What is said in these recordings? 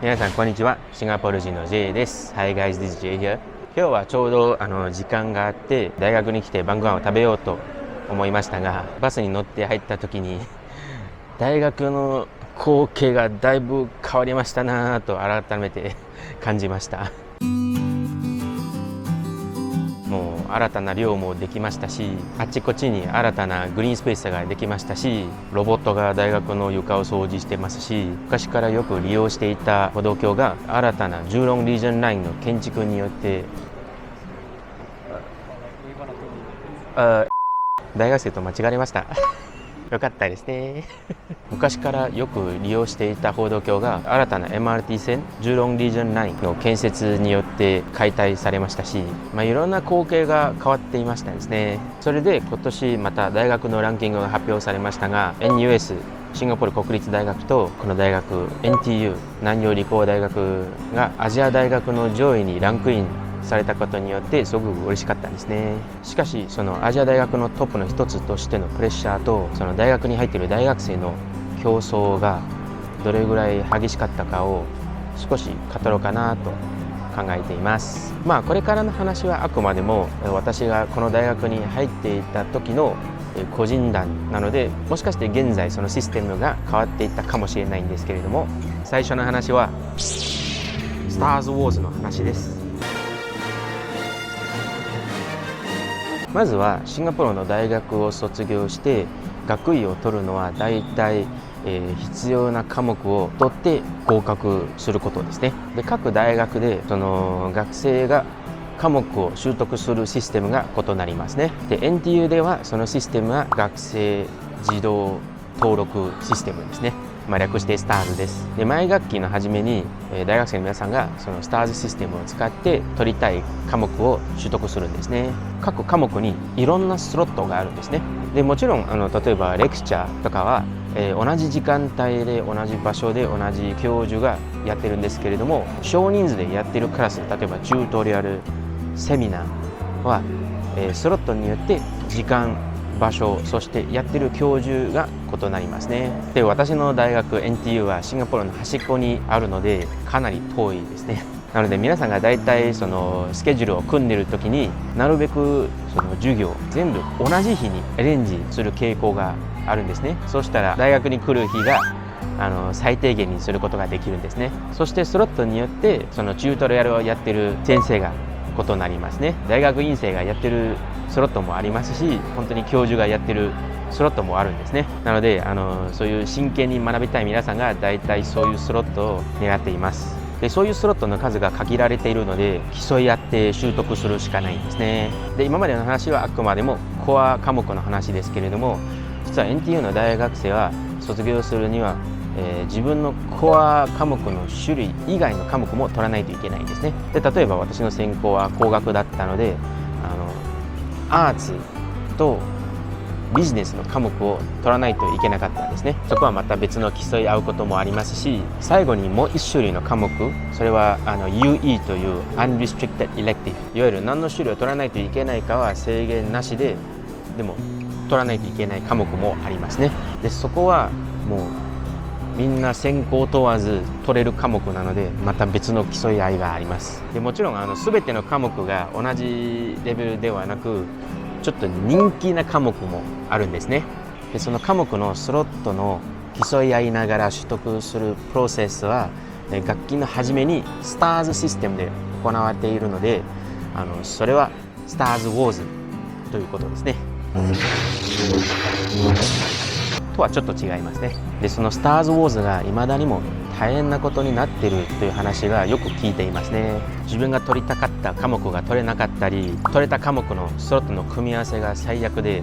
皆さんこんにちは。シンガポール人の J です。Hi guys, this is J here. 今日はちょうど時間があって大学に来て晩ご飯を食べようと思いましたが、バスに乗って入った時に大学の光景がだいぶ変わりましたなぁと改めて感じました。もう新たな寮もできましたし、あちこちに新たなグリーンスペースができましたし、ロボットが大学の床を掃除してますし、昔からよく利用していた歩道橋が新たなジューロンリージョンラインの建築によって大学生と間違えました。よかったですね。昔からよく利用していた歩道橋が新たな MRT 線ジューロンリージョンラインの建設によって解体されましたし、いろんな光景が変わっていましたですね。それで今年また大学のランキングが発表されましたが、 NUS シンガポール国立大学とこの大学 NTU 南洋理工大学がアジア大学の上位にランクインされたことによってすごく嬉しかったんですね。しかしそのアジア大学のトップの一つとしてのプレッシャーと、その大学に入っている大学生の競争がどれぐらい激しかったかを少し語ろうかなと考えています。これからの話はあくまでも私がこの大学に入っていた時の個人談なので、もしかして現在そのシステムが変わっていったかもしれないんですけれども、最初の話はスターズ・ウォーズの話です。まずはシンガポールの大学を卒業して学位を取るのはだいたい必要な科目を取って合格することですね。で、各大学でその学生が科目を習得するシステムが異なりますね。で、NTU ではそのシステムは学生自動登録システムですね。略してスターズです。で、毎学期の初めに大学生の皆さんがそのスターズシステムを使って取りたい科目を取得するんですね。各科目にいろんなスロットがあるんですね。で、もちろん例えばレクチャーとかは同じ時間帯で同じ場所で同じ教授がやってるんですけれども、少人数でやってるクラス、例えばチュートリアル、セミナーはスロットによって時間、場所、そしてやってる教授が異なりますね。で、私の大学 NTU はシンガポールの端っこにあるのでかなり遠いですね。なので皆さんがだいたいそのスケジュールを組んでる時になるべくその授業全部同じ日にアレンジする傾向があるんですね。そうしたら大学に来る日が最低限にすることができるんですね。そしてスロットによってそのチュートリアルをやってる先生が異なりますね。大学院生がやってるスロットもありますし、本当に教授がやってるスロットもあるんですね。なのでそういう真剣に学びたい皆さんがだいたいそういうスロットを狙っています。で、そういうスロットの数が限られているので競い合って習得するしかないんですね。で、今までの話はあくまでもコア科目の話ですけれども、実は NTU の大学生は卒業するには自分のコア科目の種類以外の科目も取らないといけないんですね。で、例えば私の専攻は工学だったのでアーツとビジネスの科目を取らないといけなかったんですね。そこはまた別の競い合うこともありますし、最後にもう一種類の科目、それはUE という Unrestricted Elective、 いわゆる何の種類を取らないといけないかは制限なしでも取らないといけない科目もありますね。で、そこはもうみんな専攻問わず取れる科目なのでまた別の競い合いがあります。で、もちろん全ての科目が同じレベルではなく、ちょっと人気な科目もあるんですね。で、その科目のスロットの競い合いながら取得するプロセスは学期の初めにスターズシステムで行われているので、それはスターズウォーズということですね。とはちょっと違いますね。で、そのスターズウォーズが未だにも大変なことになっているという話がよく聞いていますね。自分が取りたかった科目が取れなかったり、取れた科目のスロットの組み合わせが最悪で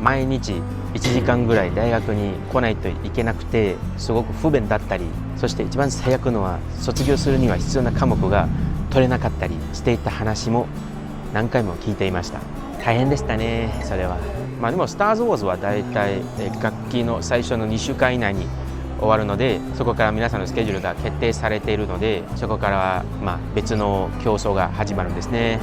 毎日1時間ぐらい大学に来ないといけなくてすごく不便だったり、そして一番最悪のは卒業するには必要な科目が取れなかったりしていた話も何回も聞いていました。大変でしたね、それは。でもスターズウォーズはだいたい学期の最初の2週間以内に終わるので、そこから皆さんのスケジュールが決定されているので、そこからは別の競争が始まるんですね。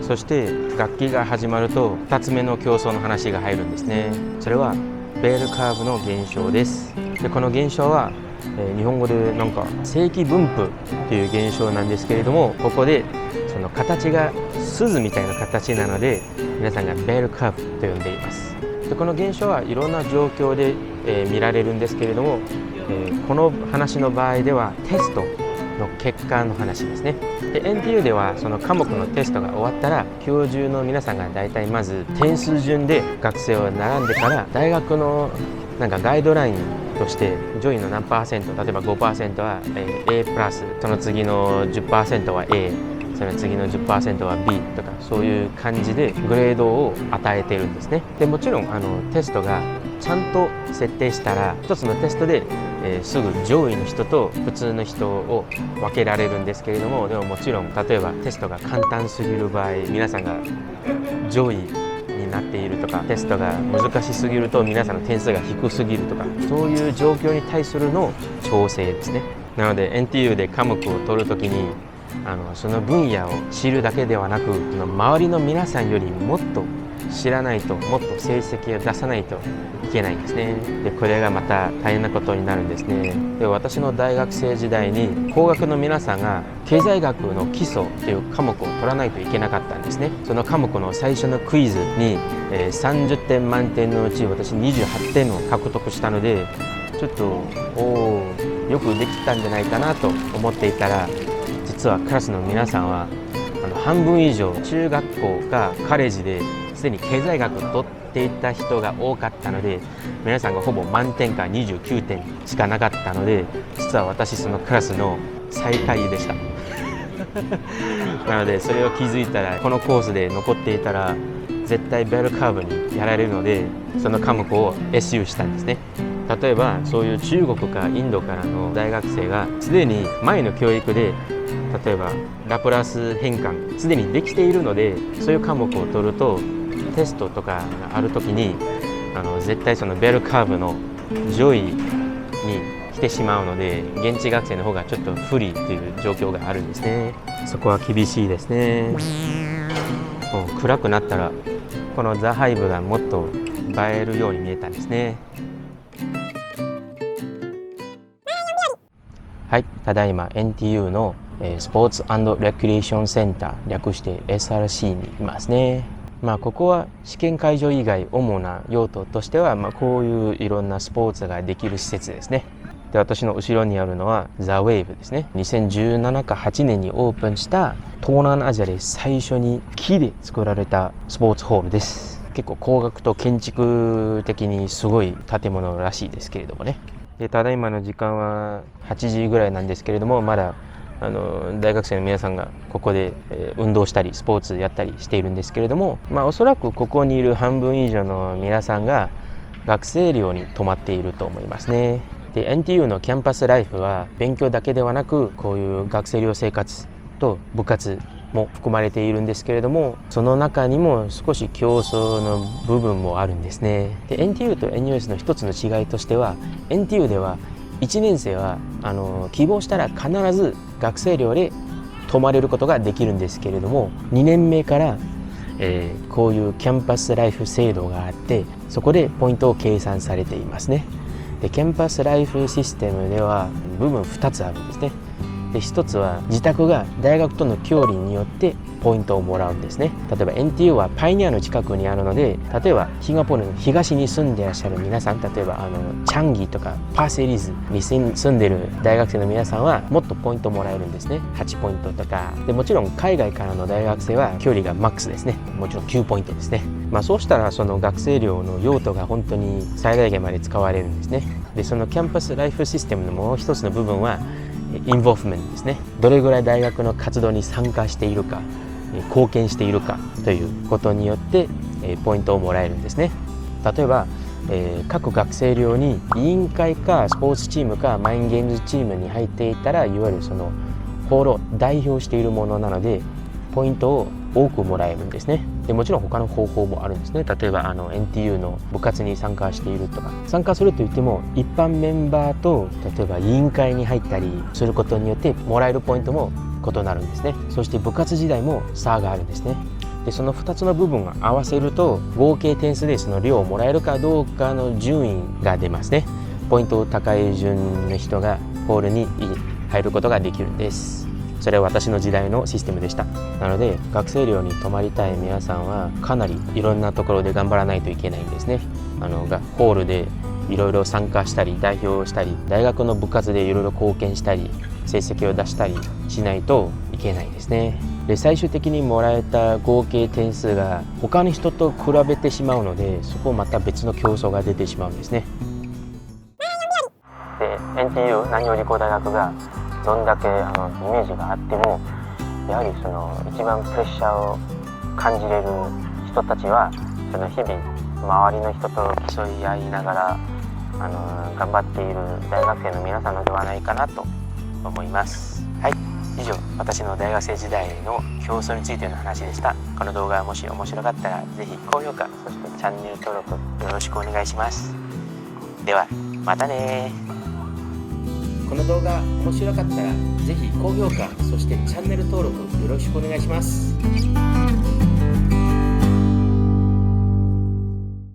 そして学期が始まると2つ目の競争の話が入るんですね。それはベールカーブの現象です。でこの現象は、日本語でなんか正規分布っていう現象なんですけれども、ここでその形が鈴みたいな形なので皆さんがベールカーブと呼んでいます。でこの現象はいろんな状況で、見られるんですけれども、この話の場合ではテストの結果の話ですね。で NTU ではその科目のテストが終わったら教授の皆さんがだいたいまず点数順で学生を並んでから大学のなんかガイドラインとして上位の何パーセント、例えば 5% は A プラス、その次の 10% は A、その次の 10% は B とか、そういう感じでグレードを与えているんですね。でもちろんテストがちゃんと設定したら一つのテストで、すぐ上位の人と普通の人を分けられるんですけれども、でももちろん例えばテストが簡単すぎる場合、皆さんが上位になっているとか、テストが難しすぎると皆さんの点数が低すぎるとか、そういう状況に対するの調整ですね。なので NTU で科目を取るときにその分野を知るだけではなく、周りの皆さんよりもっと知らないと、もっと成績を出さないといけないんですね。でこれがまた大変なことになるんですね。で私の大学生時代に工学の皆さんが経済学の基礎という科目を取らないといけなかったんですね。その科目の最初のクイズに、30点満点のうち私28点を獲得したので、ちょっとよくできたんじゃないかなと思っていたら、実はクラスの皆さんは半分以上中学校かカレッジですでに経済学を取っていた人が多かったので、皆さんがほぼ満点か29点しかなかったので、実は私そのクラスの最下位でしたなのでそれを気づいたら、このコースで残っていたら絶対ベルカーブにやられるので、その科目を SU したんですね。例えばそういう中国かインドからの大学生がすでに前の教育で例えばラプラス変換すでにできているので、そういう科目を取るとテストとかがあるときに絶対そのベルカーブの上位に来てしまうので、現地学生の方がちょっと不利という状況があるんですね。そこは厳しいですね。もう暗くなったらこのザ・ハイブがもっと映えるように見えたんですね。はい、ただいま NTU のスポーツ&レクリエーションセンター、略して SRC にいますね。ここは試験会場以外主な用途としては、こういういろんなスポーツができる施設ですね。で私の後ろにあるのはザ・ウェーブですね。2017か8年にオープンした東南アジアで最初に木で作られたスポーツホールです。結構工学と建築的にすごい建物らしいですけれどもね。でただいまの時間は8時ぐらいなんですけれども、まだ大学生の皆さんがここで運動したりスポーツやったりしているんですけれども、おそらくここにいる半分以上の皆さんが学生寮に泊まっていると思いますね。で NTU のキャンパスライフは勉強だけではなく、こういう学生寮生活と部活も含まれているんですけれども、その中にも少し競争の部分もあるんですね。で NTU と NUS の一つの違いとしては、 NTU では1年生は希望したら必ず学生寮で泊まれることができるんですけれども、2年目から、こういうキャンパスライフ制度があって、そこでポイントを計算されていますね。でキャンパスライフシステムでは部分2つあるんですね。で1つは自宅が大学との距離によってポイントをもらうんですね。例えば NTU はパイニアの近くにあるので、例えばシンガポールの東に住んでいらっしゃる皆さん、例えばチャンギとかパーセリーズに住んでいる大学生の皆さんはもっとポイントもらえるんですね。8ポイントとかで、もちろん海外からの大学生は距離がマックスですね。もちろん9ポイントですね。そうしたらその学生寮の用途が本当に最大限まで使われるんですね。でそのキャンパスライフシステムのもう一つの部分はインボーフメントですね。どれぐらい大学の活動に参加しているか、貢献しているかということによってポイントをもらえるんですね。例えば各学生寮に委員会かスポーツチームかマインゲームズチームに入っていたら、いわゆるそのホールを代表しているものなのでポイントを多くもらえるんですね。でもちろん他の方法もあるんですね。例えばNTU の部活に参加しているとか、参加するといっても一般メンバーと例えば委員会に入ったりすることによってもらえるポイントも異なるんですね。そして部活時代も差があるんですね。でその2つの部分を合わせると合計点数でその量をもらえるかどうかの順位が出ますね。ポイント高い順の人がホールに入ることができるんです。それは私の時代のシステムでした。なので学生寮に泊まりたい皆さんはかなりいろんなところで頑張らないといけないんですね。ホールでいろいろ参加したり代表したり大学の部活でいろいろ貢献したり成績を出したりしないといけないですね。で最終的にもらえた合計点数が他の人と比べてしまうのでそこまた別の競争が出てしまうんですね。で NTU 南洋理工大学がどんだけイメージがあってもやはりその一番プレッシャーを感じれる人たちはその日々周りの人と競い合いながら頑張っている大学生の皆さんのではないかなと思います。はい、以上私の大学生時代の競争についての話でした。この動画がもし面白かったらぜひ高評価そしてチャンネル登録よろしくお願いします。ではまたね。この動画面白かったらぜひ高評価そしてチャンネル登録よろしくお願いします。